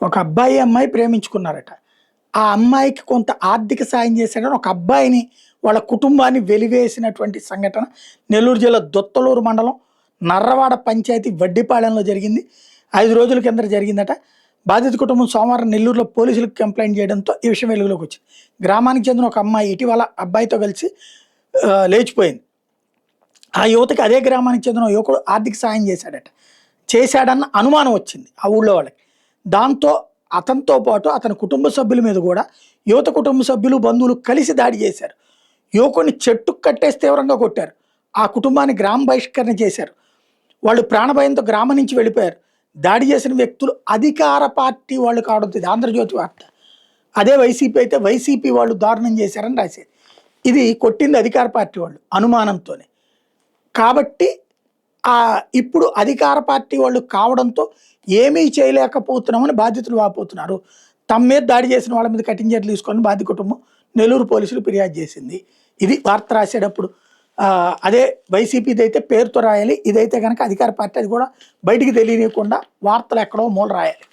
ఒక అబ్బాయి అమ్మాయి ప్రేమించుకున్నారట. ఆ అమ్మాయికి కొంత ఆర్థిక సాయం చేశాడని ఒక అబ్బాయిని వాళ్ళ కుటుంబాన్ని వెలివేసినటువంటి సంఘటన నెల్లూరు జిల్లా దొత్తలూరు మండలం నర్రవాడ పంచాయతీ వడ్డిపాళెంలో జరిగింది. 5 రోజుల కిందట జరిగిందట. బాధిత కుటుంబం సోమవారం నెల్లూరులో పోలీసులకు కంప్లైంట్ చేయడంతో ఈ విషయం వెలుగులోకి వచ్చింది. గ్రామానికి చెందిన ఒక అమ్మాయి ఇటీవల అబ్బాయితో కలిసి లేచిపోయింది. ఆ యువతకి అదే గ్రామానికి చెందిన యువకుడు ఆర్థిక సాయం చేశాడన్న అనుమానం వచ్చింది ఆ ఊళ్ళో వాళ్ళకి. దాంతో అతనితో పాటు అతని కుటుంబ సభ్యుల మీద కూడా యువత కుటుంబ సభ్యులు బంధువులు కలిసి దాడి చేశారు. యువకుడిని చెట్టుకు కట్టేసి తీవ్రంగా కొట్టారు. ఆ కుటుంబాన్ని గ్రామ బహిష్కరణ చేశారు. వాళ్ళు ప్రాణభయంతో గ్రామం నుంచి వెళ్ళిపోయారు. దాడి చేసిన వ్యక్తులు అధికార పార్టీ వాళ్ళు కావడంతో ఇది ఆంధ్రజ్యోతి వార్త. అదే వైసీపీ అయితే వైసీపీ వాళ్ళు దారుణం చేశారని రాసేది. ఇది కొట్టింది అధికార పార్టీ వాళ్ళు అనుమానంతోనే. కాబట్టి ఇప్పుడు అధికార పార్టీ వాళ్ళు కావడంతో ఏమీ చేయలేకపోతున్నామని బాధితులు వాపోతున్నారు. తమ మీద దాడి చేసిన వాళ్ళ మీద కఠిన చర్యలు తీసుకొని బాధిత కుటుంబం నెల్లూరు పోలీసులు ఫిర్యాదు చేసింది. ఇది వార్త రాసేటప్పుడు అదే వైసీపీది అయితే పేరుతో రాయాలి. ఇదైతే కనుక అధికార పార్టీ, అది కూడా బయటికి తెలియకుండా వార్తలు ఎక్కడో మూల రాయాలి.